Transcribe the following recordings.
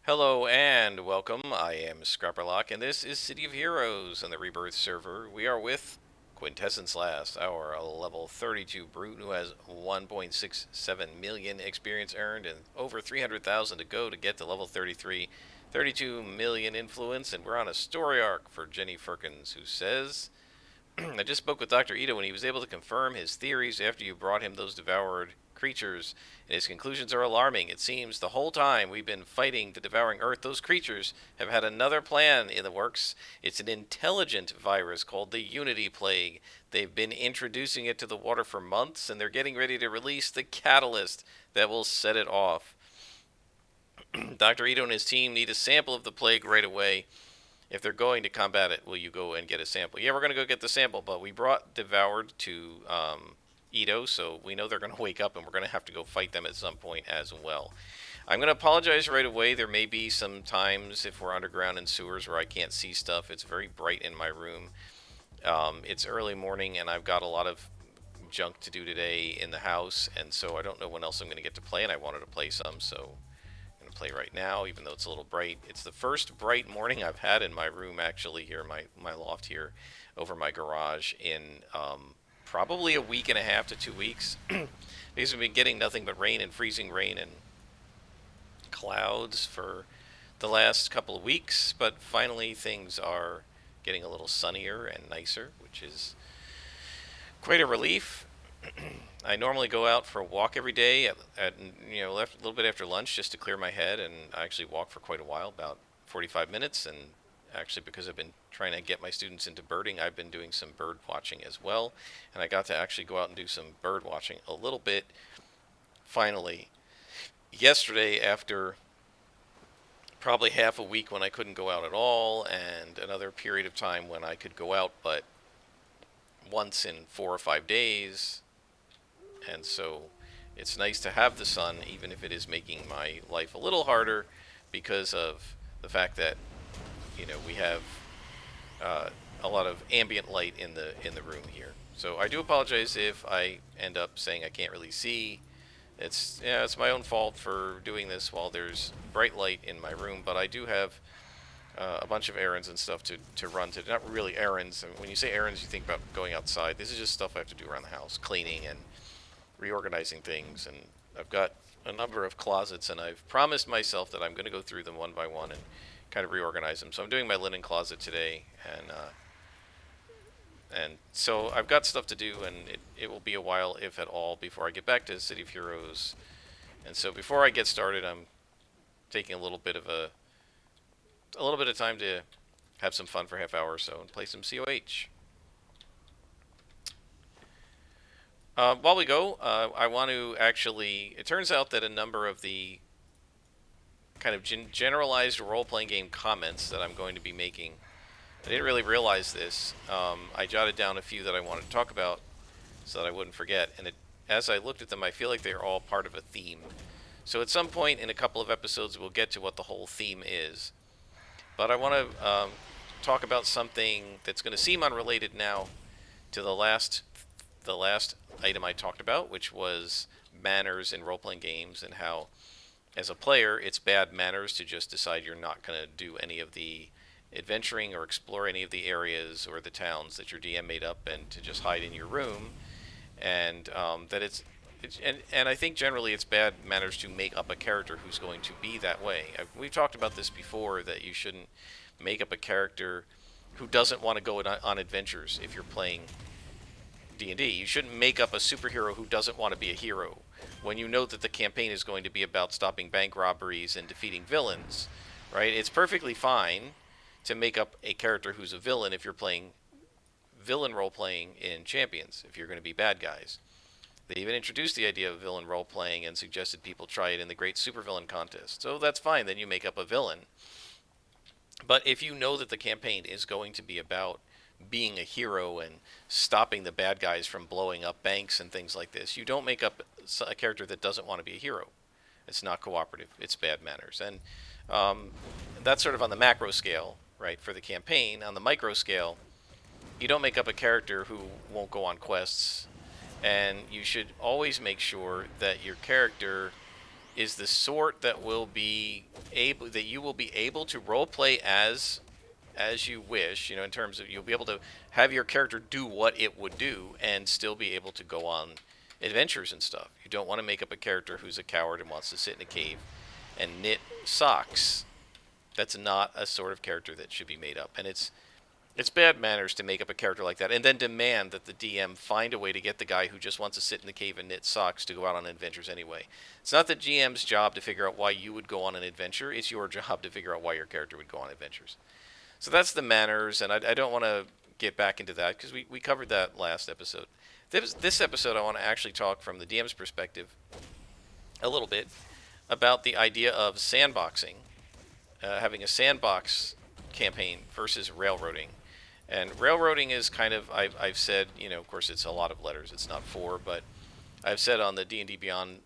Hello and welcome. I am Scrapperlock, and this is City of Heroes on the Rebirth server. We are with Quintessence last, our level 32 brute who has 1.67 million experience earned and over 300,000 to go to get to level 33. 32 million influence, and we're on a story arc for Jenny Firkins, who says, I just spoke with Dr. Ito and he was able to confirm his theories after you brought him those devoured creatures, and his conclusions are alarming. It seems the whole time we've been fighting the devouring earth, those creatures have had another plan in the works. It's an intelligent virus called the Unity Plague. They've been introducing it to the water for months, and they're getting ready to release the catalyst that will set it off. Dr. Ito and his team need a sample of the plague right away. If they're going to combat it, will you go and get a sample? Yeah, we're going to go get the sample, but we brought Devoured to Ito, so we know they're going to wake up and we're going to have to go fight them at some point as well. I'm going to apologize right away. There may be some times if we're underground in sewers where I can't see stuff. It's very bright in my room. It's early morning and I've got a lot of junk to do today in the house, and so I don't know when else I'm going to get to play, and I wanted to play some, so play right now, even though it's a little bright. It's the first bright morning I've had in my room, actually, here, my loft here, over my garage, in probably a week and a half to 2 weeks. Because we've been getting nothing but rain and freezing rain and clouds for the last couple of weeks, but finally things are getting a little sunnier and nicer, which is quite a relief. I normally go out for a walk every day at a little bit after lunch just to clear my head, and I actually walk for quite a while, about 45 minutes. And actually, because I've been trying to get my students into birding, I've been doing some bird watching as well, and I got to actually go out and do some bird watching a little bit finally yesterday after probably half a week when I couldn't go out at all, and another period of time when I could go out but once in 4 or 5 days. And so it's nice to have the sun, even if it is making my life a little harder because of the fact that we have a lot of ambient light in the room here. So I do apologize if I end up saying I can't really see. It's my own fault for doing this while there's bright light in my room, but I do have a bunch of errands and stuff to run to. Not really errands. I mean, when you say errands, you think about going outside. This is just stuff I have to do around the house, cleaning and reorganizing things. And I've got a number of closets, and I've promised myself that I'm going to go through them one by one and kind of reorganize them. So I'm doing my linen closet today, and so I've got stuff to do, and it will be a while, if at all, before I get back to City of Heroes. And so before I get started, I'm taking a little bit of time to have some fun for a half hour or so and play some COH. While we go, I want to actually. It turns out that a number of the kind of generalized role-playing game comments that I'm going to be making, I didn't really realize this. I jotted down a few that I wanted to talk about so that I wouldn't forget. And as I looked at them, I feel like they're all part of a theme. So at some point in a couple of episodes, we'll get to what the whole theme is. But I want to talk about something that's going to seem unrelated now to the last item I talked about, which was manners in role-playing games, and how, as a player, it's bad manners to just decide you're not going to do any of the adventuring or explore any of the areas or the towns that your DM made up, and to just hide in your room, and that and I think generally it's bad manners to make up a character who's going to be that way. We've talked about this before, that you shouldn't make up a character who doesn't want to go on adventures if you're playing D&D. You shouldn't make up a superhero who doesn't want to be a hero when you know that the campaign is going to be about stopping bank robberies and defeating villains, right? It's perfectly fine to make up a character who's a villain if you're playing villain role-playing in Champions, if you're going to be bad guys. They even introduced the idea of villain role-playing and suggested people try it in the Great Supervillain Contest. So that's fine, then you make up a villain. But if you know that the campaign is going to be about being a hero and stopping the bad guys from blowing up banks and things like this, you don't make up a character that doesn't want to be a hero. It's not cooperative. It's bad manners. And that's sort of on the macro scale, right, for the campaign. On the micro scale, you don't make up a character who won't go on quests, and you should always make sure that your character is the sort that will be able that you will be able to role play as you wish, in terms of you'll be able to have your character do what it would do and still be able to go on adventures and stuff. You don't want to make up a character who's a coward and wants to sit in a cave and knit socks. That's not a sort of character that should be made up. And it's bad manners to make up a character like that and then demand that the DM find a way to get the guy who just wants to sit in the cave and knit socks to go out on adventures anyway. It's not the GM's job to figure out why you would go on an adventure. It's your job to figure out why your character would go on adventures. So that's the manners, and I don't want to get back into that because we covered that last episode. This episode, I want to actually talk from the DM's perspective a little bit about the idea of sandboxing, having a sandbox campaign versus railroading. And railroading is kind of, I've said, of course it's a lot of letters, it's not four, but I've said on the D&D Beyond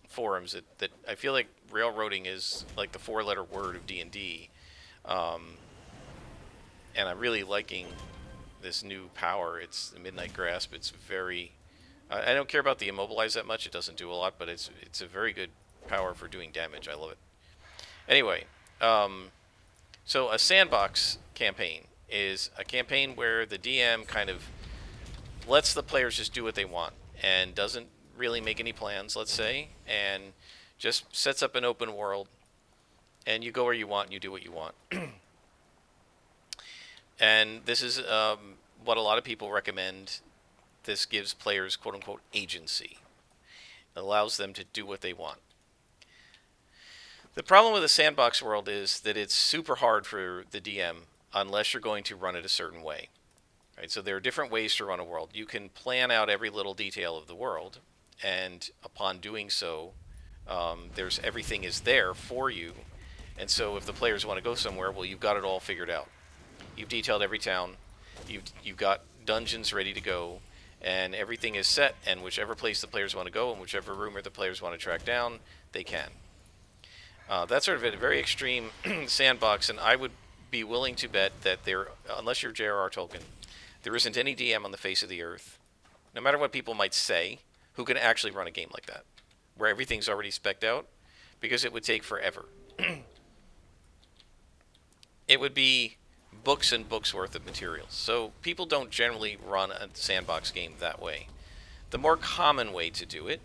forums that I feel like railroading is like the four-letter word of D&D. And I'm really liking this new power. It's the Midnight Grasp. It's very... I don't care about the Immobilize that much. It doesn't do a lot, but it's a very good power for doing damage. I love it. Anyway, so a sandbox campaign is a campaign where the DM kind of lets the players just do what they want and doesn't really make any plans, let's say, and just sets up an open world, and you go where you want and you do what you want. And this is what a lot of people recommend. This gives players, quote-unquote, agency. It allows them to do what they want. The problem with the sandbox world is that it's super hard for the DM unless you're going to run it a certain way. Right? So there are different ways to run a world. You can plan out every little detail of the world, and upon doing so, everything is there for you. And so if the players want to go somewhere, well, you've got it all figured out. You've detailed every town. You've got dungeons ready to go, and everything is set. And whichever place the players want to go, and whichever rumor the players want to track down, they can. That's sort of a very extreme sandbox, and I would be willing to bet that unless you're J.R.R. Tolkien, there isn't any DM on the face of the earth, no matter what people might say, who can actually run a game like that, where everything's already spec'd out, because it would take forever. It would be books and books worth of materials. So people don't generally run a sandbox game that way. The more common way to do it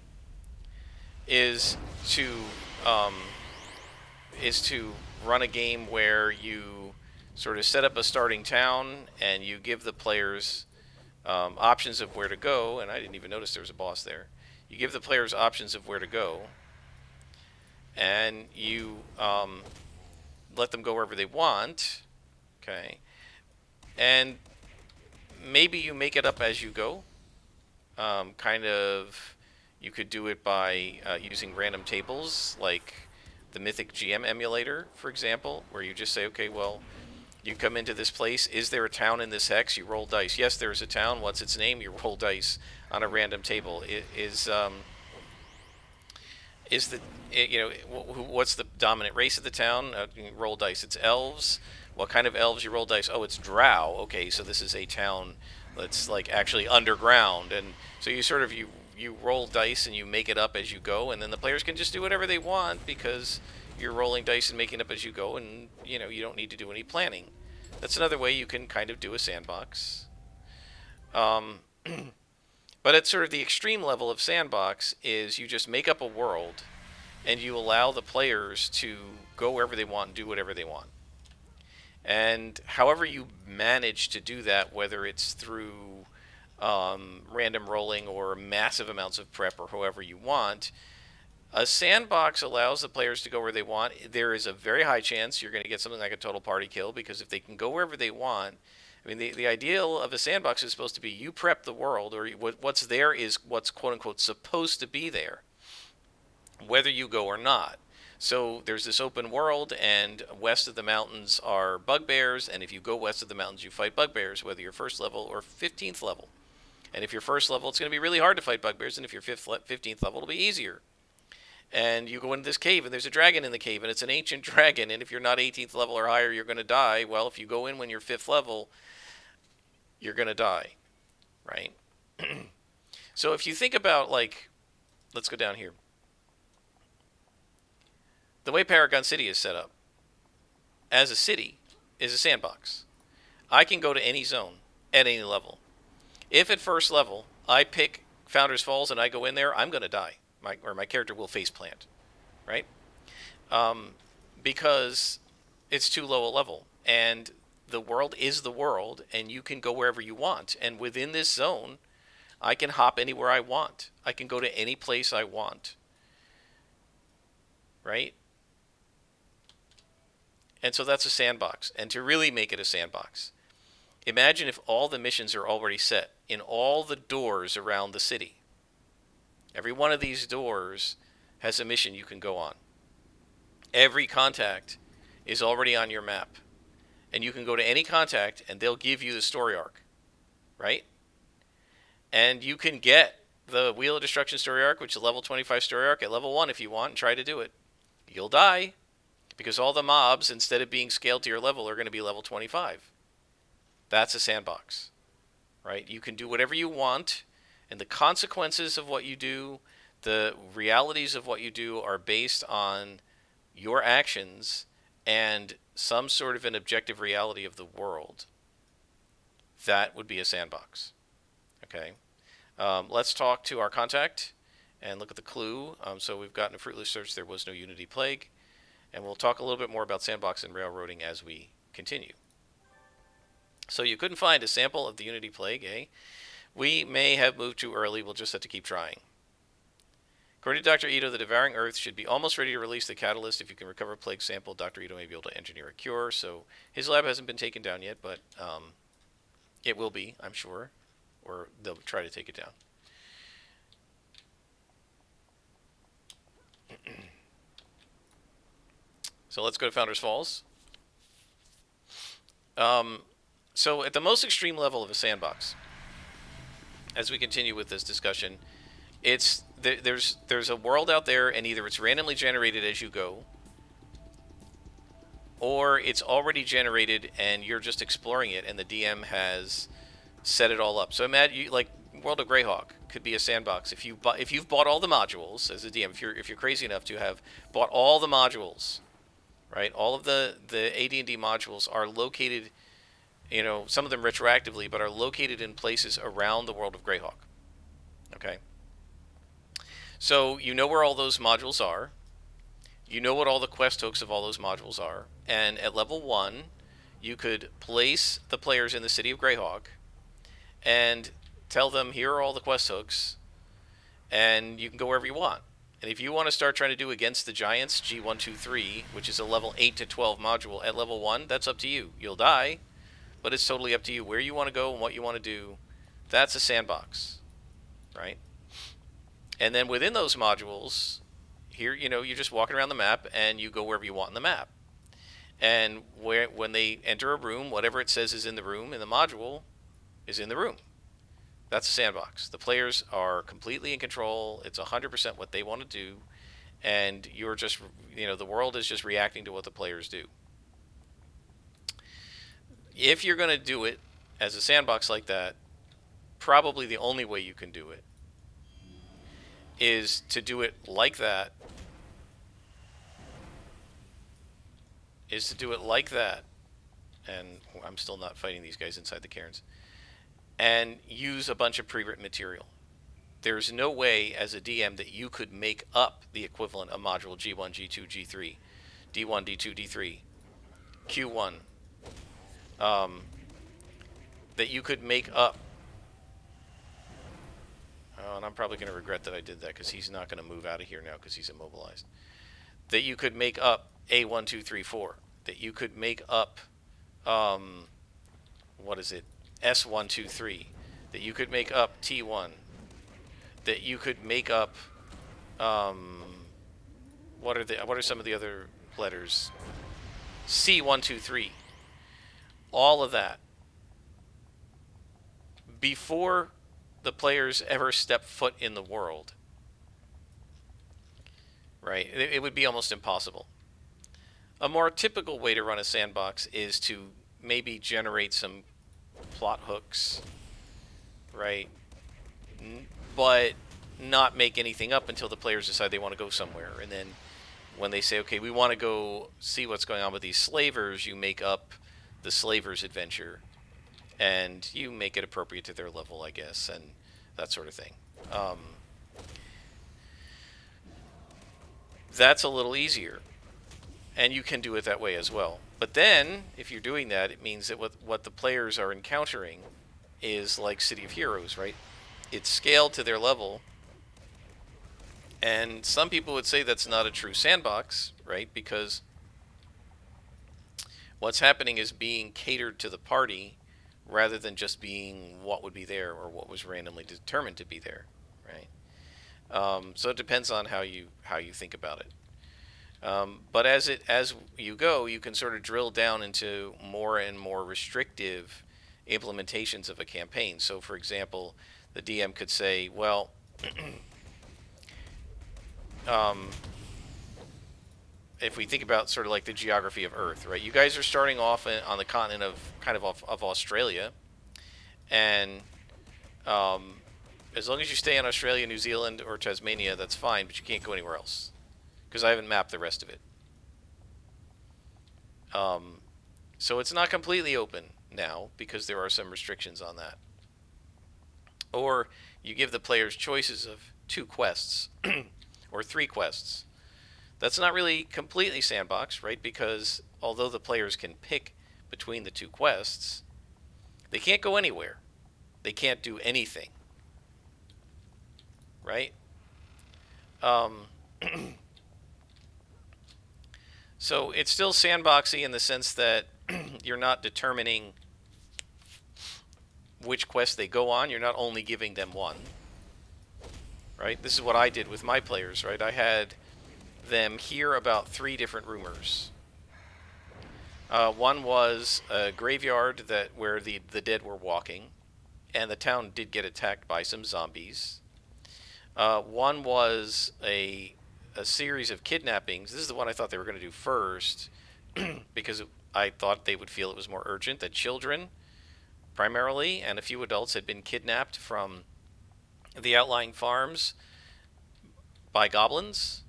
is to run a game where you sort of set up a starting town and you give the players options of where to go. And I didn't even notice there was a boss there. You give the players options of where to go, and you let them go wherever they want. Okay, and maybe you make it up as you go. You could do it by using random tables, like the Mythic GM emulator, for example, where you just say, okay, well, you come into this place. Is there a town in this hex? You roll dice. Yes, there is a town. What's its name? You roll dice on a random table. What's the dominant race of the town? You roll dice. It's elves. What kind of elves? You roll dice. Oh, it's drow. Okay, so this is a town that's like actually underground, and so you roll dice and you make it up as you go, and then the players can just do whatever they want because you're rolling dice and making up as you go, and you don't need to do any planning. That's another way you can kind of do a sandbox. But at sort of the extreme level of sandbox is you just make up a world and you allow the players to go wherever they want and do whatever they want. And however you manage to do that, whether it's through random rolling or massive amounts of prep or however you want, a sandbox allows the players to go where they want. There is a very high chance you're going to get something like a total party kill, because if they can go wherever they want, I mean, the ideal of a sandbox is supposed to be you prep the world, or what's there is what's quote-unquote supposed to be there, whether you go or not. So there's this open world, and west of the mountains are bugbears, and if you go west of the mountains, you fight bugbears, whether you're first level or 15th level. And if you're first level, it's going to be really hard to fight bugbears, and if you're 15th level, it'll be easier. And you go into this cave, and there's a dragon in the cave, and it's an ancient dragon, and if you're not 18th level or higher, you're going to die. Well, if you go in when you're 5th level, you're going to die, right? So if you think about, like, let's go down here. The way Paragon City is set up, as a city, is a sandbox. I can go to any zone at any level. If at first level I pick Founders Falls and I go in there, I'm going to die. My character will face plant, right? Um, because it's too low a level. And the world is the world, and you can go wherever you want. And within this zone, I can hop anywhere I want. I can go to any place I want, right? And so that's a sandbox. And to really make it a sandbox, imagine if all the missions are already set in all the doors around the city. Every one of these doors has a mission you can go on. Every contact is already on your map. And you can go to any contact and they'll give you the story arc, right? And you can get the Wheel of Destruction story arc, which is a level 25 story arc, at level 1 if you want, and try to do it. You'll die, because all the mobs, instead of being scaled to your level, are going to be level 25. That's a sandbox, right? You can do whatever you want, and the consequences of what you do, the realities of what you do, are based on your actions and some sort of an objective reality of the world. That would be a sandbox. Okay. Let's talk to our contact and look at the clue. So we've gotten a fruitless search. There was no Unity Plague. And we'll talk a little bit more about sandbox and railroading as we continue. So you couldn't find a sample of the Unity Plague, eh? We may have moved too early. We'll just have to keep trying. According to Dr. Ito, the Devouring Earth should be almost ready to release the catalyst. If you can recover a plague sample, Dr. Ito may be able to engineer a cure. So his lab hasn't been taken down yet, but it will be, I'm sure. Or they'll try to take it down. So let's go to Founders Falls. So at the most extreme level of a sandbox, as we continue with this discussion, there's a world out there, and either it's randomly generated as you go, or it's already generated and you're just exploring it, and the DM has set it all up. So imagine, like, World of Greyhawk could be a sandbox if you've bought all the modules as a DM. If you're crazy enough to have bought all the modules, right? All of the AD&D modules are located, some of them retroactively, but are located in places around the World of Greyhawk. Okay. So you know where all those modules are. You know what all the quest hooks of all those modules are. And at level 1, you could place the players in the city of Greyhawk and tell them, here are all the quest hooks, and you can go wherever you want. And if you want to start trying to do Against the Giants, G123, which is a level 8 to 12 module at level 1, that's up to you. You'll die, but it's totally up to you where you want to go and what you want to do. That's a sandbox, right? And then within those modules, here, you're just walking around the map, and you go wherever you want in the map. And when they enter a room, whatever it says is in the room, in the module, is in the room. That's a sandbox. The players are completely in control. It's 100% what they want to do. And you're just, the world is just reacting to what the players do. If you're going to do it as a sandbox like that, probably the only way you can do it is to do it like that. And I'm still not fighting these guys inside the cairns. And use a bunch of pre-written material. There's no way as a DM that you could make up the equivalent of module G1, G2, G3, D1, D2, D3, Q1, that you could make up. Oh, and I'm probably going to regret that I did that, because he's not going to move out of here now because he's immobilized. That you could make up A1, 2, 3, 4. That you could make up, S1, 2, 3. That you could make up T1. That you could make up, what are some of the other letters? C1, 2, 3. All of that. Before the players ever step foot in the world. Right? It would be almost impossible. A more typical way to run a sandbox is to maybe generate some plot hooks, right? But not make anything up until the players decide they want to go somewhere. And then when they say, okay, we want to go see what's going on with these slavers, you make up the slavers adventure, and you make it appropriate to their level, I guess, and that sort of thing. Um, that's a little easier, and you can do it that way as well. But then, if you're doing that, it means that what the players are encountering is like City of Heroes, right? It's scaled to their level, and some people would say that's not a true sandbox, right? Because what's happening is being catered to the party rather than just being what would be there or what was randomly determined to be there, right? So it depends on how you think about it. But as you go, you can sort of drill down into more and more restrictive implementations of a campaign. So, for example, the DM could say, well, um, if we think about sort of like the geography of Earth, right? You guys are starting off on the continent of kind of Australia, and um, as long as you stay in Australia, New Zealand, or Tasmania, that's fine. But you can't go anywhere else because I haven't mapped the rest of it. Um, so it's not completely open now because there are some restrictions on that. Or you give the players choices of 2 quests or 3 quests. That's not really completely sandbox, right? Because although the players can pick between the 2 quests, they can't go anywhere. They can't do anything, right? Um, so it's still sandboxy in the sense that you're not determining which quest they go on. You're not only giving them one, right? This is what I did with my players, right? I had them hear about 3 different rumors. One was a graveyard where the dead were walking, and the town did get attacked by some zombies. One was a series of kidnappings. This is the one I thought they were going to do first because I thought they would feel it was more urgent. That children, primarily, and a few adults had been kidnapped from the outlying farms by goblins.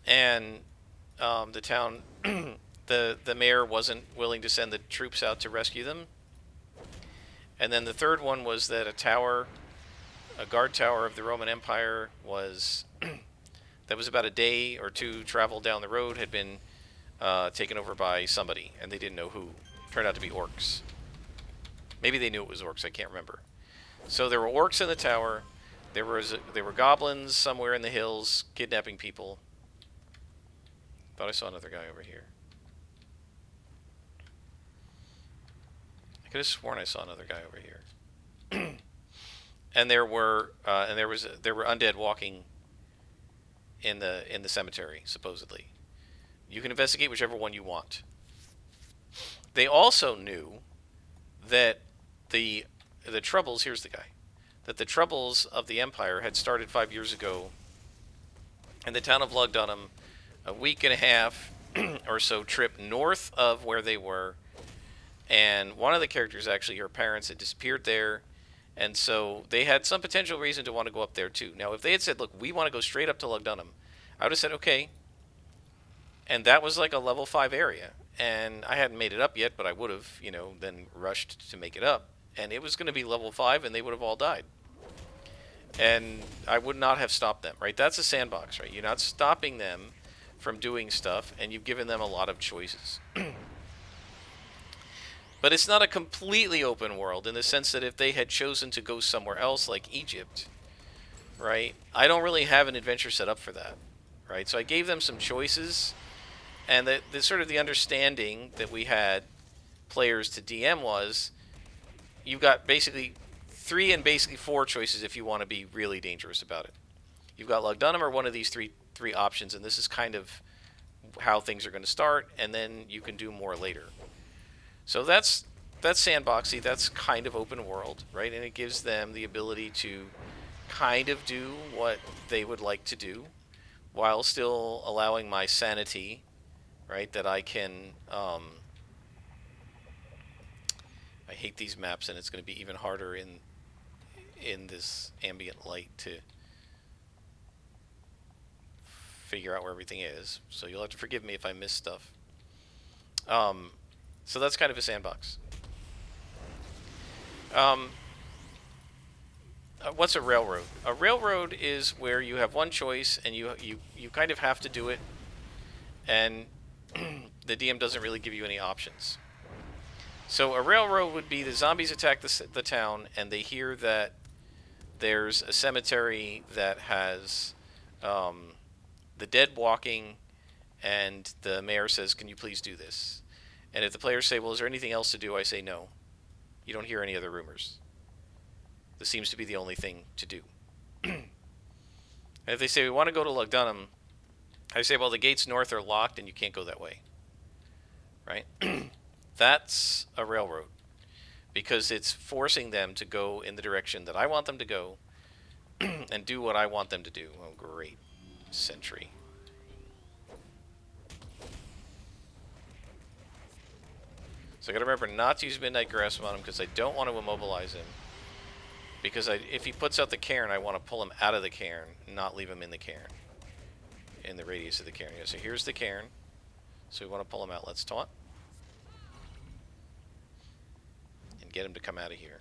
And the town, the mayor wasn't willing to send the troops out to rescue them. And then the third one was that a guard tower of the Roman Empire that was about a day or 2 travel down the road, had been taken over by somebody, and they didn't know who. Turned out to be orcs. Maybe they knew it was orcs, I can't remember. So there were orcs in the tower. There were goblins somewhere in the hills kidnapping people. Thought I saw another guy over here. I could have sworn I saw another guy over here. And there were undead walking in the cemetery, supposedly. You can investigate whichever one you want. They also knew that the troubles, here's the guy, that the troubles of the Empire had started 5 years ago in the town of Lugdunham, a week and a half or so trip north of where they were. And one of the characters, actually, her parents had disappeared there. And so they had some potential reason to want to go up there, too. Now, if they had said, look, we want to go straight up to Lugdunham, I would have said, okay. And that was like a level 5 area. And I hadn't made it up yet, but I would have, then rushed to make it up. And it was going to be level 5, and they would have all died. And I would not have stopped them, right? That's a sandbox, right? You're not stopping them from doing stuff, and you've given them a lot of choices. But it's not a completely open world in the sense that if they had chosen to go somewhere else, like Egypt, right, I don't really have an adventure set up for that, right? So I gave them some choices, and the sort of the understanding that we had players to DM was, you've got basically 3 and basically 4 choices if you want to be really dangerous about it. You've got Lugdunham or one of these three options, and this is kind of how things are going to start, and then you can do more later. So that's sandboxy. That's kind of open world, right? And it gives them the ability to kind of do what they would like to do while still allowing my sanity, right? That I can. I hate these maps, and it's going to be even harder in this ambient light to figure out where everything is. So you'll have to forgive me if I miss stuff. Um, so that's kind of a sandbox. Um, what's a railroad? A railroad is where you have one choice and you kind of have to do it, and the DM doesn't really give you any options. So a railroad would be the zombies attack the town, and they hear that there's a cemetery that has the dead walking, and the mayor says, "Can you please do this?" And if the players say, "Well, is there anything else to do?" I say, "No. You don't hear any other rumors. This seems to be the only thing to do." And if they say, "We want to go to Lugdunum," I say, "Well, the gates north are locked and you can't go that way." Right? That's a railroad, because it's forcing them to go in the direction that I want them to go and do what I want them to do. Oh, great. Sentry. So I gotta remember not to use Midnight Grasp on him, because I don't want to immobilize him. Because if he puts out the cairn, I want to pull him out of the cairn, not leave him in the cairn. In the radius of the cairn. So here's the cairn. So we want to pull him out. Let's taunt. And get him to come out of here.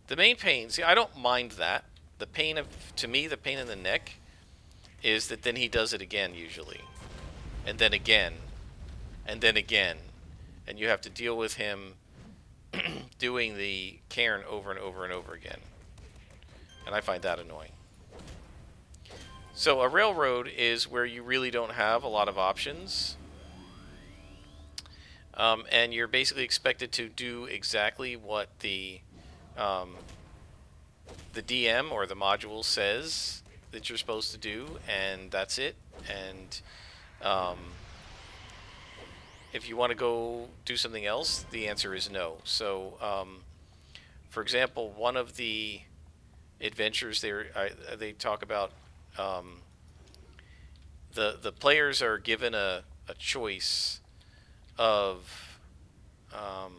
The main pain, see, I don't mind that. The pain to me, the pain in the neck is that then he does it again, usually. And then again. And then again. And you have to deal with him doing the cairn over and over and over again. And I find that annoying. So a railroad is where you really don't have a lot of options. And you're basically expected to do exactly what the DM or the module says that you're supposed to do, and that's it. And if you want to go do something else, the answer is no. So, for example, one of the adventures they talk about, the players are given a choice of, I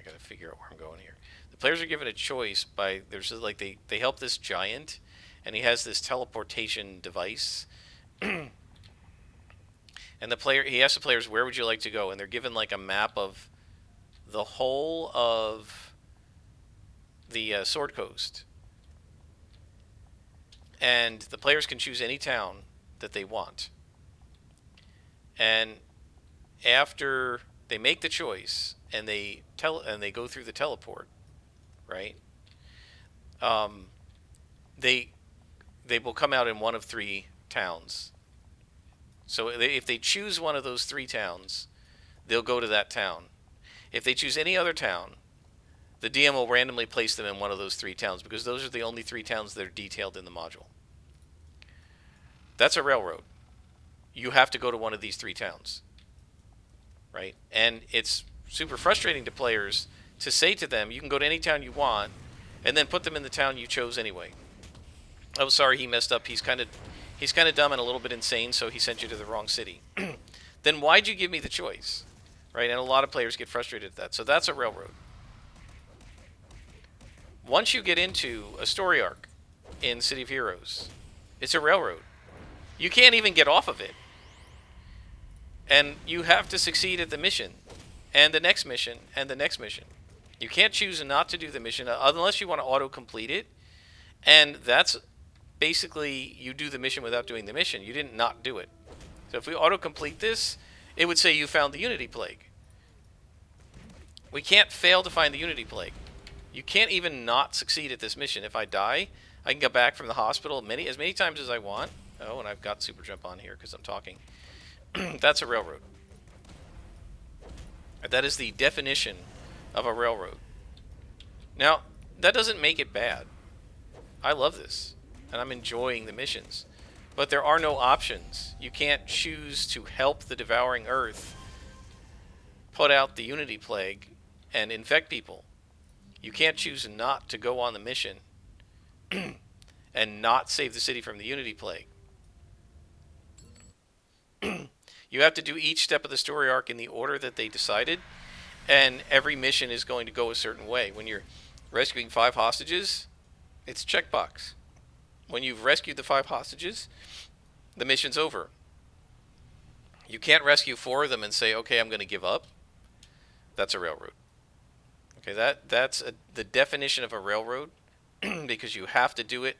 gotta figure out where I'm going here. The players are given a choice by, there's like they help this giant, and he has this teleportation device. And he asks the players, "Where would you like to go?" And they're given like a map of the whole of the Sword Coast. And the players can choose any town that they want. And after they make the choice and they go through the teleport, right? They will come out in one of three towns. So if they choose one of those three towns, they'll go to that town. If they choose any other town, the DM will randomly place them in one of those three towns, because those are the only three towns that are detailed in the module. That's a railroad. You have to go to one of these three towns. Right? And it's super frustrating to players to say to them, you can go to any town you want, and then put them in the town you chose anyway. Oh, sorry, he messed up. He's kind of dumb and a little bit insane, so he sent you to the wrong city. Then why'd you give me the choice? Right? And a lot of players get frustrated at that. So that's a railroad. Once you get into a story arc in City of Heroes, it's a railroad. You can't even get off of it. And you have to succeed at the mission, and the next mission, and the next mission. You can't choose not to do the mission unless you want to auto-complete it. And that's basically, you do the mission without doing the mission. You didn't not do it. So if we auto-complete this, it would say you found the Unity Plague. We can't fail to find the Unity Plague. You can't even not succeed at this mission. If I die, I can go back from the hospital as many times as I want. Oh, and I've got Super Jump on here because I'm talking. That's a railroad. That is the definition of a railroad. Now, that doesn't make it bad. I love this, and I'm enjoying the missions. But there are no options. You can't choose to help the Devouring Earth put out the Unity Plague and infect people. You can't choose not to go on the mission and not save the city from the Unity Plague. You have to do each step of the story arc in the order that they decided, and every mission is going to go a certain way. When you're rescuing 5 hostages, it's checkbox. When you've rescued the 5 hostages, the mission's over. You can't rescue 4 of them and say, okay, I'm going to give up. That's a railroad. Okay, that's the definition of a railroad because you have to do it.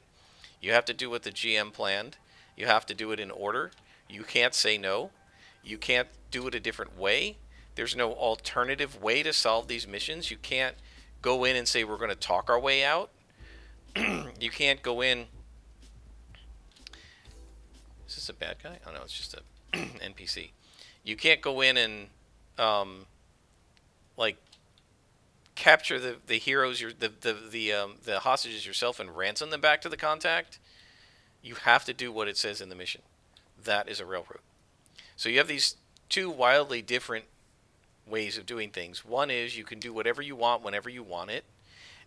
You have to do what the GM planned. You have to do it in order. You can't say no. You can't do it a different way. There's no alternative way to solve these missions. You can't go in and say we're going to talk our way out. You can't go in. Is this a bad guy? Oh no, it's just a NPC. You can't go in and like capture the heroes, the hostages yourself and ransom them back to the contact. You have to do what it says in the mission. That is a railroad. So you have these 2 wildly different ways of doing things. One is you can do whatever you want whenever you want it,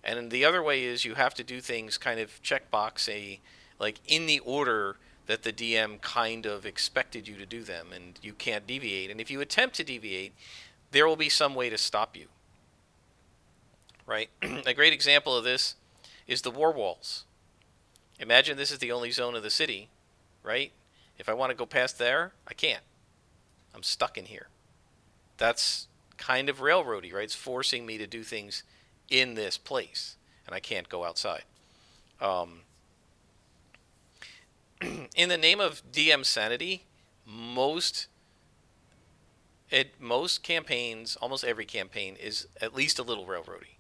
and the other way is you have to do things kind of checkbox like in the order that the DM kind of expected you to do them, and you can't deviate. And if you attempt to deviate, there will be some way to stop you. Right? A great example of this is the war walls. Imagine this is the only zone of the city, right? If I want to go past there, I can't. I'm stuck in here. That's kind of railroady, right? It's forcing me to do things in this place, and I can't go outside. In the name of DM sanity, most campaigns, almost every campaign, is at least a little railroady.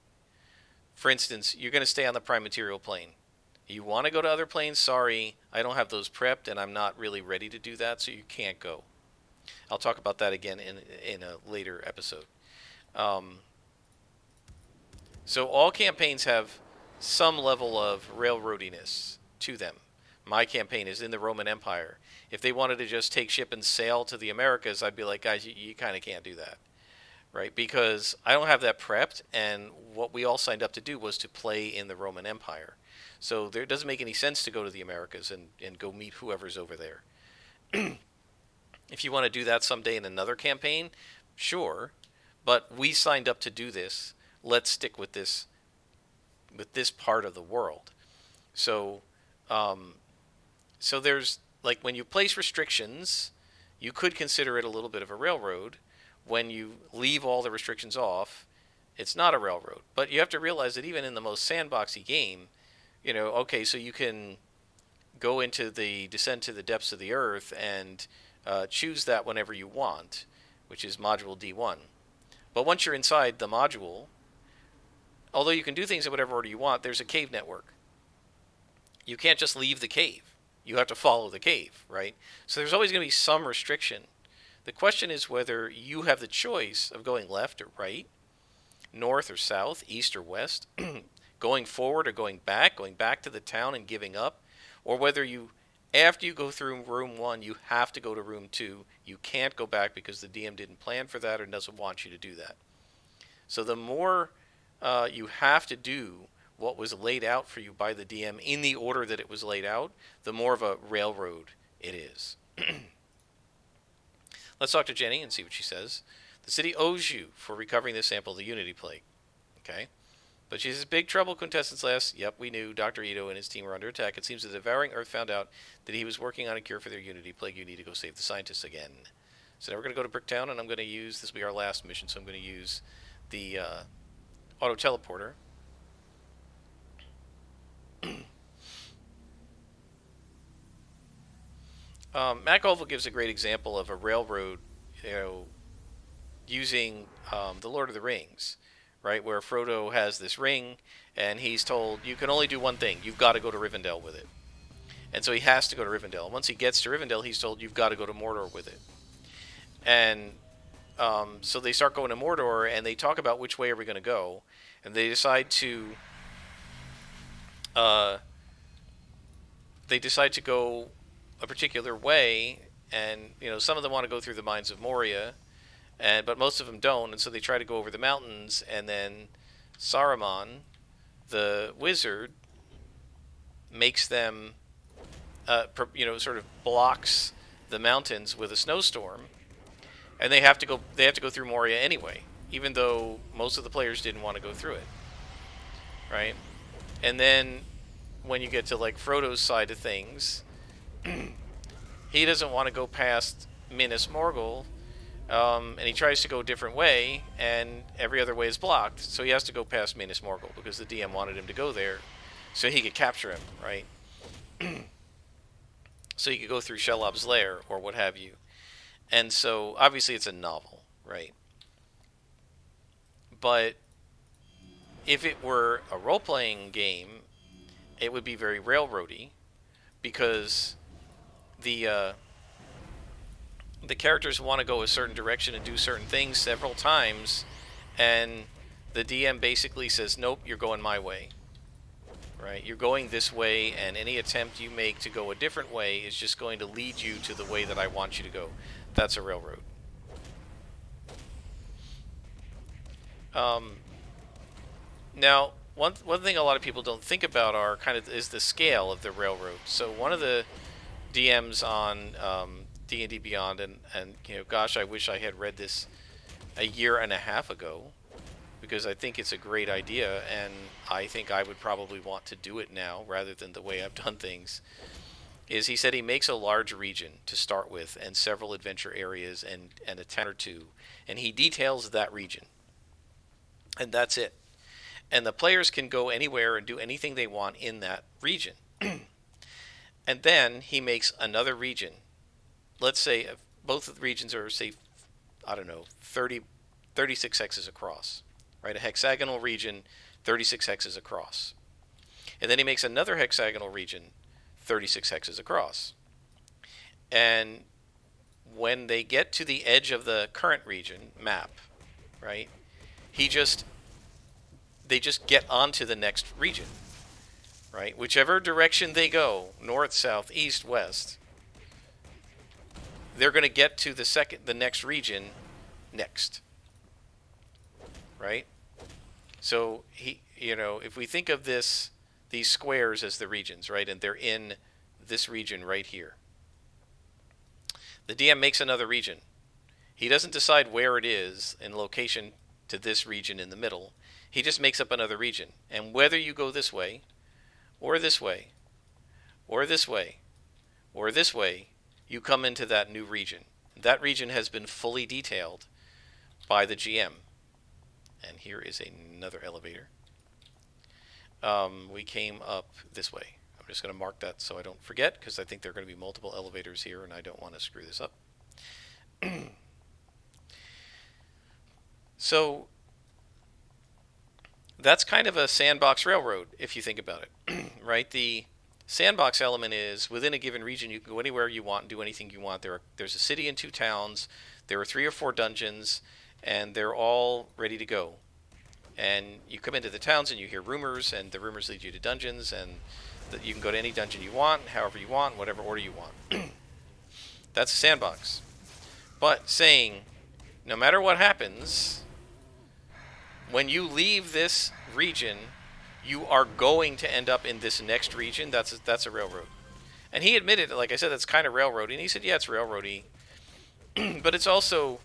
For instance, you're going to stay on the prime material plane. You want to go to other planes? Sorry, I don't have those prepped, and I'm not really ready to do that, so you can't go. I'll talk about that again in a later episode. So all campaigns have some level of railroadiness to them. My campaign is in the Roman Empire. If they wanted to just take ship and sail to the Americas, I'd be like, guys, you kind of can't do that. Right? Because I don't have that prepped, and what we all signed up to do was to play in the Roman Empire. So there doesn't make any sense to go to the Americas and go meet whoever's over there. If you want to do that someday in another campaign, sure. But we signed up to do this. Let's stick with this part of the world. So there's, like, when you place restrictions, you could consider it a little bit of a railroad. When you leave all the restrictions off, it's not a railroad. But you have to realize that even in the most sandboxy game, okay, so you can go into the descent to the depths of the earth and choose that whenever you want, which is module D1. But once you're inside the module, although you can do things in whatever order you want, there's a cave network. You can't just leave the cave. You have to follow the cave, right? So there's always going to be some restriction. The question is whether you have the choice of going left or right, north or south, east or west, going forward or going back to the town and giving up, or whether you, after you go through room 1, you have to go to room 2. You can't go back because the DM didn't plan for that or doesn't want you to do that. So the more you have to do what was laid out for you by the DM in the order that it was laid out, the more of a railroad it is. Let's talk to Jenny and see what she says. The city owes you for recovering the sample of the Unity Plague. Okay? But she says, big trouble, Quintessence last. Yep, we knew. Dr. Ito and his team were under attack. It seems the devouring Earth found out that he was working on a cure for their Unity Plague. You need to go save the scientists again. So now we're going to go to Bricktown, and I'm going to use, this will be our last mission, so I'm going to use the auto-teleporter. Mac Oval gives a great example of a railroad, using the Lord of the Rings, right? Where Frodo has this ring, and he's told, you can only do one thing. You've got to go to Rivendell with it. And so he has to go to Rivendell. And once he gets to Rivendell, he's told, you've got to go to Mordor with it. And so they start going to Mordor, and they talk about which way are we going to go. And they decide to go a particular way, and some of them want to go through the mines of Moria, but most of them don't, and so they try to go over the mountains, and then Saruman, the wizard, makes them, sort of blocks the mountains with a snowstorm, and they have to go through Moria anyway, even though most of the players didn't want to go through it, right? And then when you get to like Frodo's side of things, he doesn't want to go past Minas Morgul, and he tries to go a different way, and every other way is blocked. So he has to go past Minas Morgul because the DM wanted him to go there, so he could capture him, right? So he could go through Shelob's lair or what have you. And so obviously it's a novel, right? But if it were a role-playing game, it would be very railroady because the the characters want to go a certain direction and do certain things several times, and the DM basically says, "Nope, you're going my way." Right? You're going this way, and any attempt you make to go a different way is just going to lead you to the way that I want you to go. That's a railroad. Um, Now, one thing a lot of people don't think about are kind of is the scale of the railroad. So one of the DMs on D&D Beyond, and gosh, I wish I had read this a year and a half ago, because I think it's a great idea, and I think I would probably want to do it now rather than the way I've done things. Is he said he makes a large region to start with, and several adventure areas, and a town or two, and he details that region, and that's it. And the players can go anywhere and do anything they want in that region. And then he makes another region. Let's say both of the regions are, say, I don't know, 36 hexes across. Right? A hexagonal region, 36 hexes across. And then he makes another hexagonal region, 36 hexes across. And when they get to the edge of the current region map, right, they just get onto the next region, right? Whichever direction they go, north, south, east, west, they're going to get to the next region next, right? So if we think of these squares as the regions, right, and they're in this region right here, the DM makes another region. He doesn't decide where it is in location to this region in the middle. He just makes up another region. And whether you go this way, or this way, or this way, or this way, you come into that new region. That region has been fully detailed by the GM. And here is another elevator. We came up this way. I'm just going to mark that so I don't forget, because I think there are going to be multiple elevators here, and I don't want to screw this up. So that's kind of a sandbox railroad, if you think about it, right? The sandbox element is within a given region, you can go anywhere you want and do anything you want. There's a city and 2 towns. There are 3 or 4 dungeons, and they're all ready to go. And you come into the towns and you hear rumors, and the rumors lead you to dungeons, and that you can go to any dungeon you want, however you want, whatever order you want. That's a sandbox. But saying, no matter what happens, when you leave this region, you are going to end up in this next region. That's a railroad. And he admitted, like I said, that's kind of railroady. And he said, yeah, it's railroady. But it's also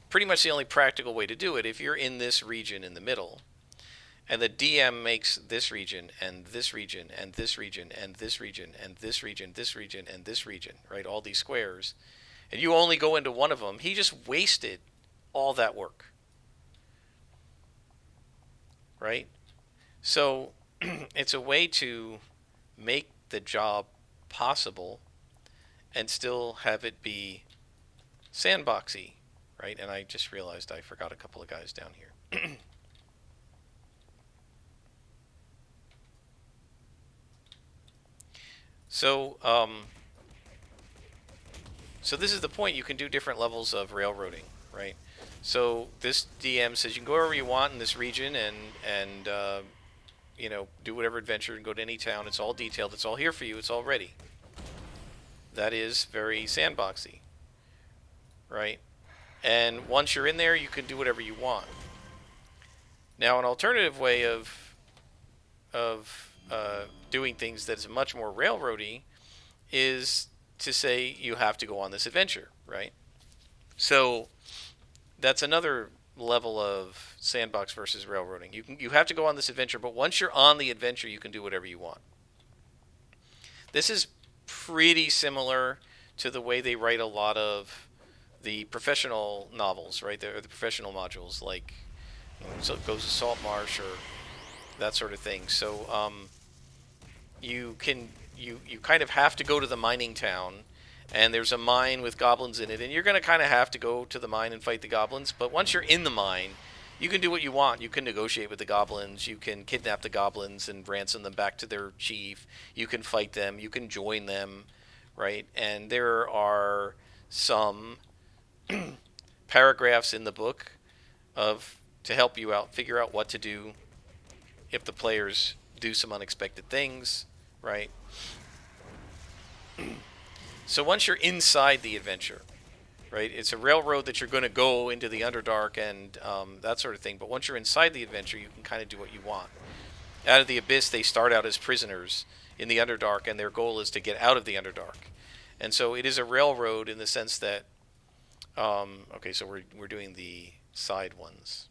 pretty much the only practical way to do it. If you're in this region in the middle, and the DM makes this region, and this region, and this region, and this region, and this region, this region, and this region, right? All these squares. And you only go into one of them. He just wasted all that work. Right? So it's a way to make the job possible and still have it be sandboxy, right? And I just realized I forgot a couple of guys down here. So this is the point. You can do different levels of railroading, right? So this DM says you can go wherever you want in this region and do whatever adventure and go to any town. It's all detailed. It's all here for you. It's all ready. That is very sandboxy, right? And once you're in there, you can do whatever you want. Now, an alternative way of doing things that is much more railroady is to say you have to go on this adventure, right? So that's another level of sandbox versus railroading. You have to go on this adventure, but once you're on the adventure, you can do whatever you want. This is pretty similar to the way they write a lot of the professional novels, right? The professional modules, like so it goes to Salt Marsh or that sort of thing. So you can you kind of have to go to the mining town, and there's a mine with goblins in it, and you're going to kind of have to go to the mine and fight the goblins. But once you're in the mine, you can do what you want. You can negotiate with the goblins. You can kidnap the goblins and ransom them back to their chief. You can fight them. You can join them, right? And there are some paragraphs in the book of to help you out, figure out what to do if the players do some unexpected things, right? So once you're inside the adventure, right, it's a railroad that you're going to go into the Underdark and that sort of thing. But once you're inside the adventure, you can kind of do what you want. Out of the Abyss, they start out as prisoners in the Underdark, and their goal is to get out of the Underdark. And so it is a railroad in the sense that, okay, so we're doing the side ones.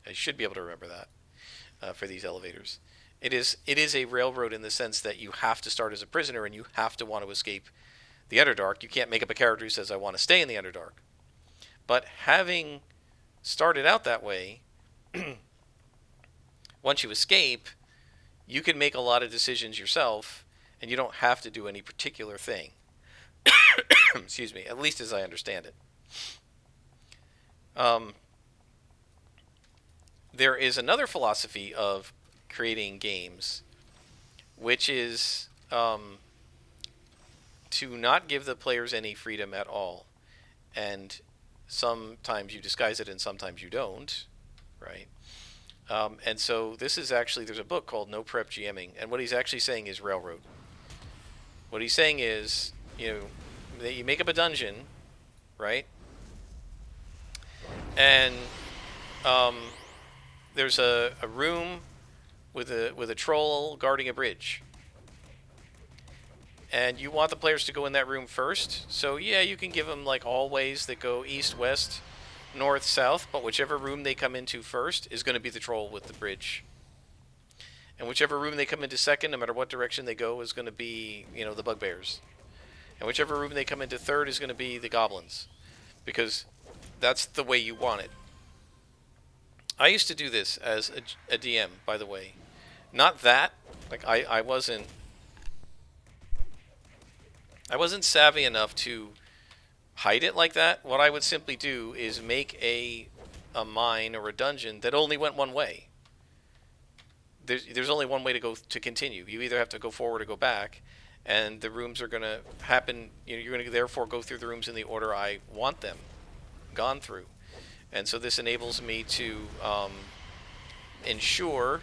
I should be able to remember that for these elevators. It is a railroad in the sense that you have to start as a prisoner and you have to want to escape the Underdark. You can't make up a character who says, I want to stay in the Underdark. But having started out that way, once you escape, you can make a lot of decisions yourself, and you don't have to do any particular thing. Excuse me, at least as I understand it. There is another philosophy of creating games, which is to not give the players any freedom at all. And sometimes you disguise it and sometimes you don't, right? And so this is actually, there's a book called No Prep GMing, and what he's actually saying is railroad. What he's saying is, you make up a dungeon, right? And there's a room with a troll guarding a bridge. And you want the players to go in that room first. So yeah, you can give them like hallways that go east, west, north, south, but whichever room they come into first is going to be the troll with the bridge. And whichever room they come into second, no matter what direction they go, is going to be, the bugbears. And whichever room they come into third is going to be the goblins. Because that's the way you want it. I used to do this as a DM, by the way. Not that. Like, I wasn't savvy enough to hide it like that. What I would simply do is make a mine or a dungeon that only went one way. There's only one way to go to continue. You either have to go forward or go back, and the rooms are going to happen. You're going to therefore go through the rooms in the order I want them gone through. And so this enables me to ensure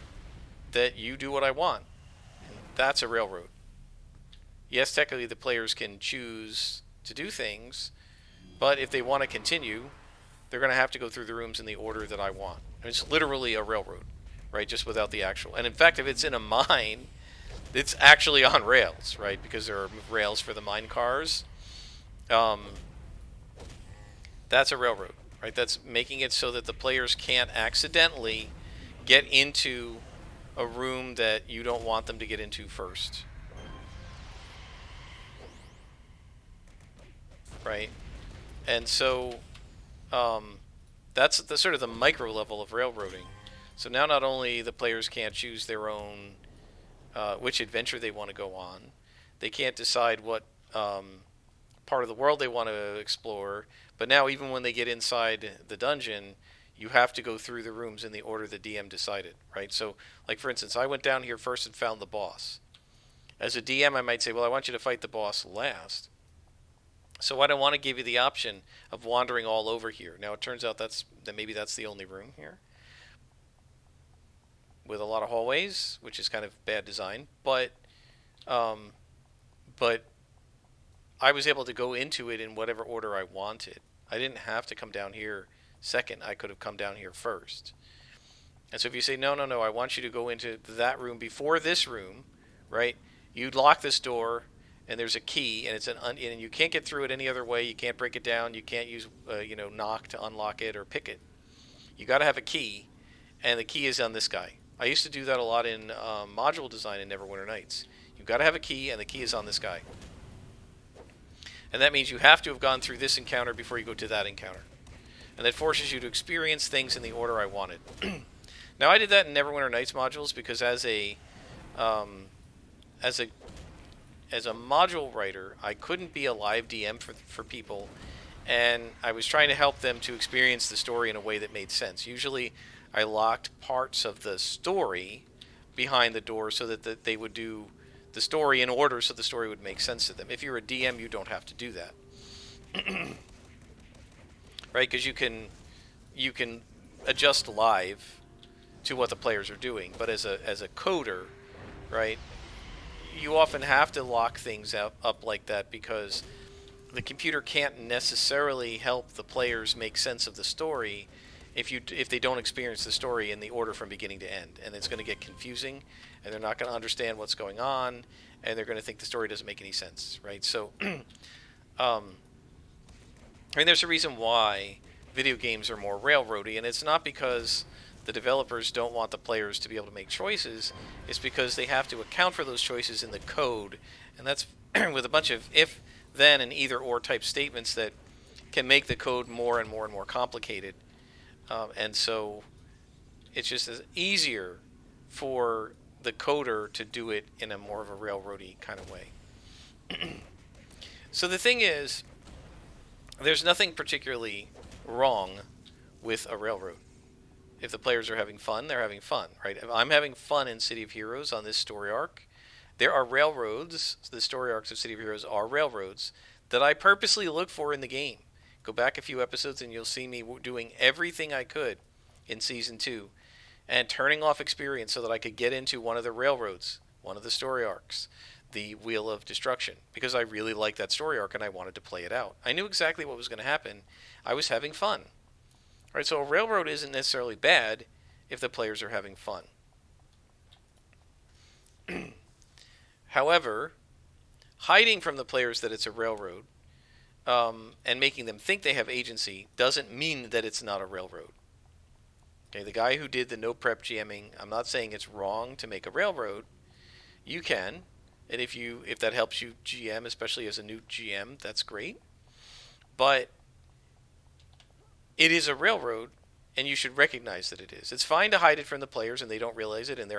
that you do what I want. That's a railroad. Yes, technically the players can choose to do things, but if they want to continue, they're going to have to go through the rooms in the order that I want. And it's literally a railroad, right? Just without the actual. And in fact, if it's in a mine, it's actually on rails, right? Because there are rails for the mine cars. That's a railroad, right? That's making it so that the players can't accidentally get into a room that you don't want them to get into first. Right? And so that's the sort of the micro level of railroading. So now not only the players can't choose their own which adventure they want to go on, they can't decide what part of the world they want to explore, but now even when they get inside the dungeon, you have to go through the rooms in the order the DM decided, right? So, like for instance, I went down here first and found the boss. As a DM, I might say, well, I want you to fight the boss last. So I don't want to give you the option of wandering all over here. Now it turns out that maybe that's the only room here, with a lot of hallways, which is kind of bad design. But I was able to go into it in whatever order I wanted. I didn't have to come down here second. I could have come down here first. And so if you say, no, I want you to go into that room before this room, right? You lock this door, and there's a key, and and you can't get through it any other way. You can't break it down. You can't use knock to unlock it or pick it. You got to have a key, and the key is on this guy. I used to do that a lot in module design in Neverwinter Nights. You've got to have a key, and the key is on this guy. And that means you have to have gone through this encounter before you go to that encounter. And that forces you to experience things in the order I wanted. Now, I did that in Neverwinter Nights modules because as a module writer, I couldn't be a live DM for people, and I was trying to help them to experience the story in a way that made sense. Usually, I locked parts of the story behind the door so that they would do the story in order so the story would make sense to them. If you're a DM, you don't have to do that. Right? Because you can adjust live to what the players are doing. But as a coder, right, you often have to lock things up like that because the computer can't necessarily help the players make sense of the story if they don't experience the story in the order from beginning to end. And it's going to get confusing, and they're not going to understand what's going on, and they're going to think the story doesn't make any sense, right? So, I mean, there's a reason why video games are more railroady, and it's not because the developers don't want the players to be able to make choices. It's because they have to account for those choices in the code, and that's with a bunch of if, then, and either or type statements that can make the code more and more and more complicated. And so it's just easier for the coder to do it in a more of a railroady kind of way. So the thing is, there's nothing particularly wrong with a railroad. If the players are having fun, they're having fun, right? If I'm having fun in City of Heroes on this story arc, there are railroads, the story arcs of City of Heroes are railroads that I purposely look for in the game. Go back a few episodes and you'll see me doing everything I could in Season 2 and turning off experience so that I could get into one of the railroads, one of the story arcs, the Wheel of Destruction, because I really liked that story arc and I wanted to play it out. I knew exactly what was going to happen. I was having fun. Right, so a railroad isn't necessarily bad if the players are having fun. However, hiding from the players that it's a railroad and making them think they have agency doesn't mean that it's not a railroad. Okay, the guy who did the no prep GMing, I'm not saying it's wrong to make a railroad. You can, and if that helps you GM, especially as a new GM, that's great. But it is a railroad, and you should recognize that it is. It's fine to hide it from the players, and they don't realize it, and they're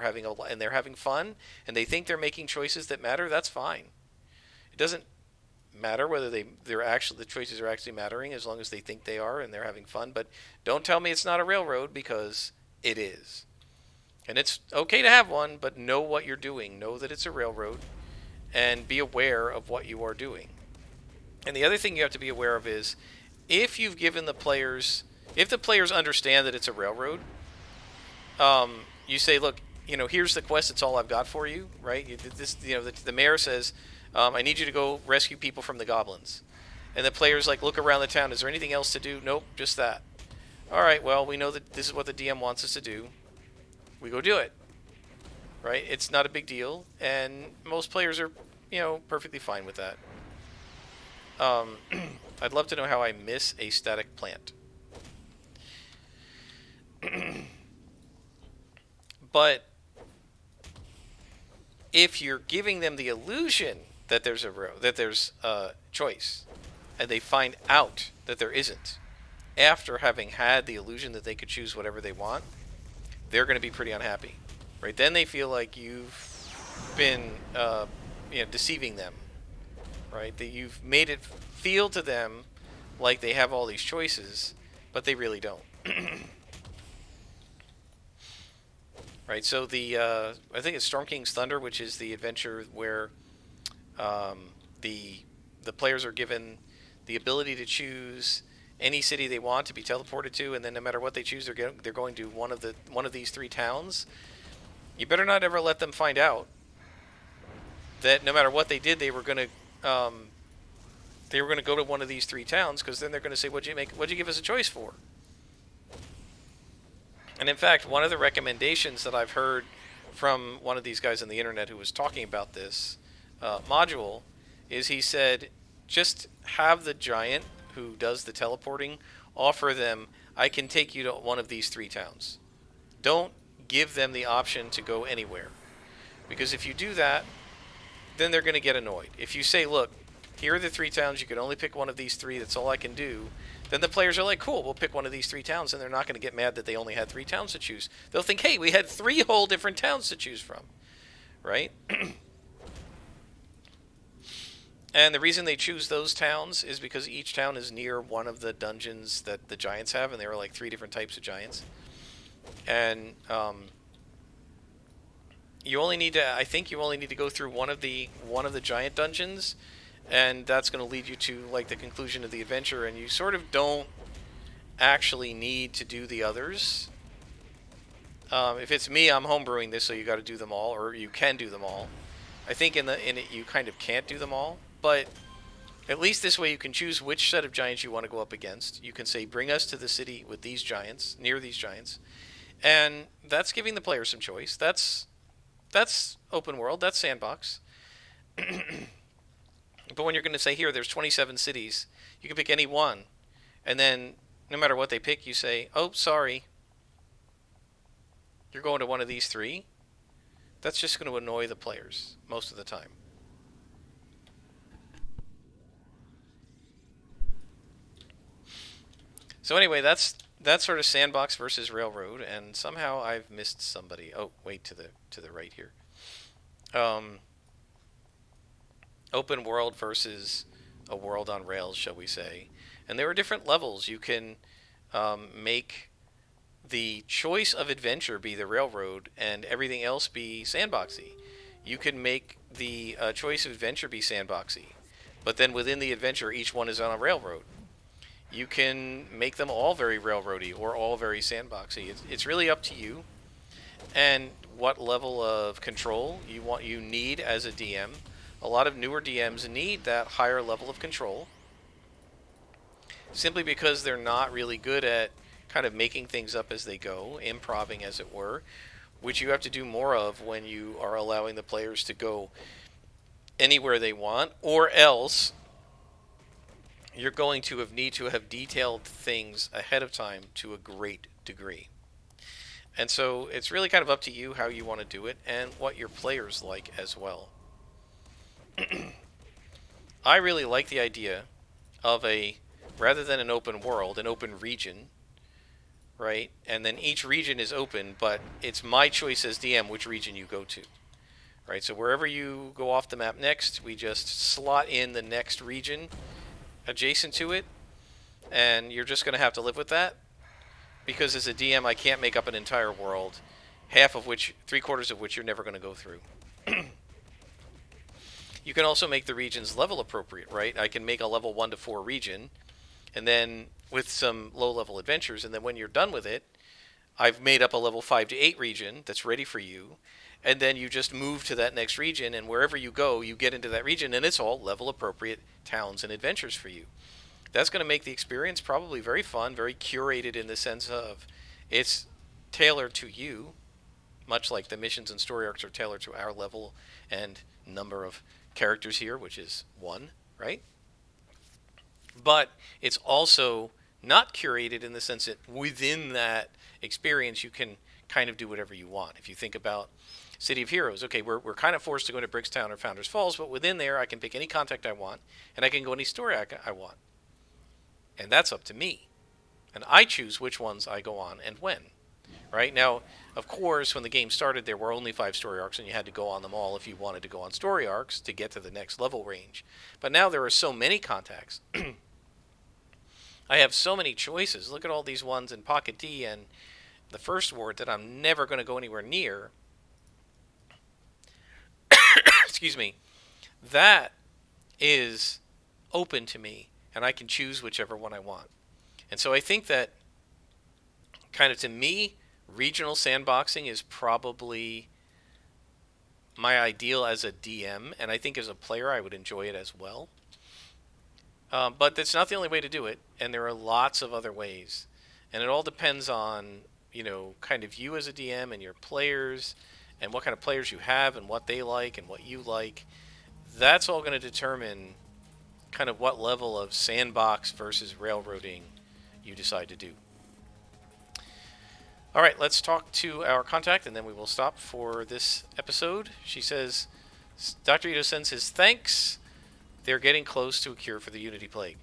having fun, and they think they're making choices that matter. That's fine. It doesn't matter whether the choices are actually mattering, as long as they think they are and they're having fun. But don't tell me it's not a railroad, because it is. And it's okay to have one, but know what you're doing. Know that it's a railroad, and be aware of what you are doing. And the other thing you have to be aware of is, if you've given the players, if the players understand that it's a railroad, you say, look, here's the quest. It's all I've got for you, right? The mayor says, I need you to go rescue people from the goblins. And the players look around the town. Is there anything else to do? Nope, just that. All right, well, we know that this is what the DM wants us to do. We go do it, right? It's not a big deal, and most players are, perfectly fine with that. I'd love to know how I miss a static plant. But if you're giving them the illusion that there's a choice, and they find out that there isn't, after having had the illusion that they could choose whatever they want, they're going to be pretty unhappy, right? Then they feel like you've been, deceiving them, right? That you've made it feel to them like they have all these choices, but they really don't. Right, so I think it's Storm King's Thunder, which is the adventure where the players are given the ability to choose any city they want to be teleported to, and then no matter what they choose, they're going to one of these 3 towns. You better not ever let them find out that no matter what they did, they were going to go to one of these 3 towns, because then they're going to say, what'd you give us a choice for? And in fact, one of the recommendations that I've heard from one of these guys on the internet who was talking about this module is, he said, just have the giant who does the teleporting offer them I can take you to one of these 3 towns. Don't give them the option to go anywhere. Because if you do that, then they're going to get annoyed. If you say, look, here are the 3 towns, you can only pick one of these 3, that's all I can do, then the players are like, cool, we'll pick one of these 3 towns, and they're not going to get mad that they only had 3 towns to choose. They'll think, hey, we had 3 whole different towns to choose from, right? And the reason they choose those towns is because each town is near one of the dungeons that the giants have, and there are like 3 different types of giants. And you only need to, I think you only need to go through one of the giant dungeons, and that's going to lead you to like the conclusion of the adventure, and you sort of don't actually need to do the others. If it's me, I'm homebrewing this, so you got to do them all, or you can do them all. I think in it you kind of can't do them all, but at least this way you can choose which set of giants you want to go up against. You can say, bring us to the city with these giants, near these giants, and that's giving the player some choice. That's open world. That's sandbox. But when you're going to say, here, there's 27 cities, you can pick any one, and then no matter what they pick, you say, oh, sorry, you're going to one of these 3. That's just going to annoy the players most of the time. So anyway, that's sort of sandbox versus railroad, and somehow I've missed somebody. Oh, wait, to the right here. Open world versus a world on rails, shall we say? And there are different levels. You can make the choice of adventure be the railroad, and everything else be sandboxy. You can make the choice of adventure be sandboxy, but then within the adventure, each one is on a railroad. You can make them all very railroady or all very sandboxy. It's really up to you and what level of control you need as a DM. A lot of newer DMs need that higher level of control, simply because they're not really good at kind of making things up as they go, improvising as it were, which you have to do more of when you are allowing the players to go anywhere they want, or else you're going to need to have detailed things ahead of time to a great degree. And so it's really kind of up to you how you want to do it and what your players like as well. I really like the idea of rather than an open world, an open region, right? And then each region is open, but it's my choice as DM which region you go to, right? So wherever you go off the map next, we just slot in the next region adjacent to it, and you're just going to have to live with that, because as a DM I can't make up an entire world, half of which, 3/4 of which you're never going to go through. You can also make the regions level appropriate, right? I can make a level 1 to 4 region, and then with some low level adventures, and then when you're done with it, I've made up a level 5 to 8 region that's ready for you, and then you just move to that next region, and wherever you go, you get into that region, and it's all level appropriate towns and adventures for you. That's going to make the experience probably very fun, very curated in the sense of it's tailored to you, much like the missions and story arcs are tailored to our level and number of characters here, which is 1, right? But it's also not curated in the sense that within that experience you can kind of do whatever you want. If you think about City of Heroes, okay, we're kind of forced to go to Brickstown or Founders Falls, but within there I can pick any contact I want, and I can go any story I want. And that's up to me. And I choose which ones I go on and when. Right? Now, of course, when the game started, there were only 5 story arcs, and you had to go on them all if you wanted to go on story arcs to get to the next level range. But now there are so many contacts. I have so many choices. Look at all these ones in Pocket D and the First Ward that I'm never going to go anywhere near. Excuse me. That is open to me, and I can choose whichever one I want. And so I think that, kind of to me, regional sandboxing is probably my ideal as a DM, and I think as a player I would enjoy it as well. But that's not the only way to do it, and there are lots of other ways. And it all depends on, kind of you as a DM and your players, and what kind of players you have, and what they like, and what you like. That's all going to determine kind of what level of sandbox versus railroading you decide to do. All right, let's talk to our contact, and then we will stop for this episode. She says, Dr. Ito sends his thanks. They're getting close to a cure for the Unity Plague.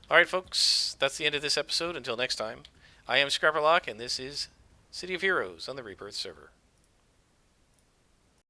All right, folks, that's the end of this episode. Until next time, I am Scrapperlock, and this is City of Heroes on the Rebirth server.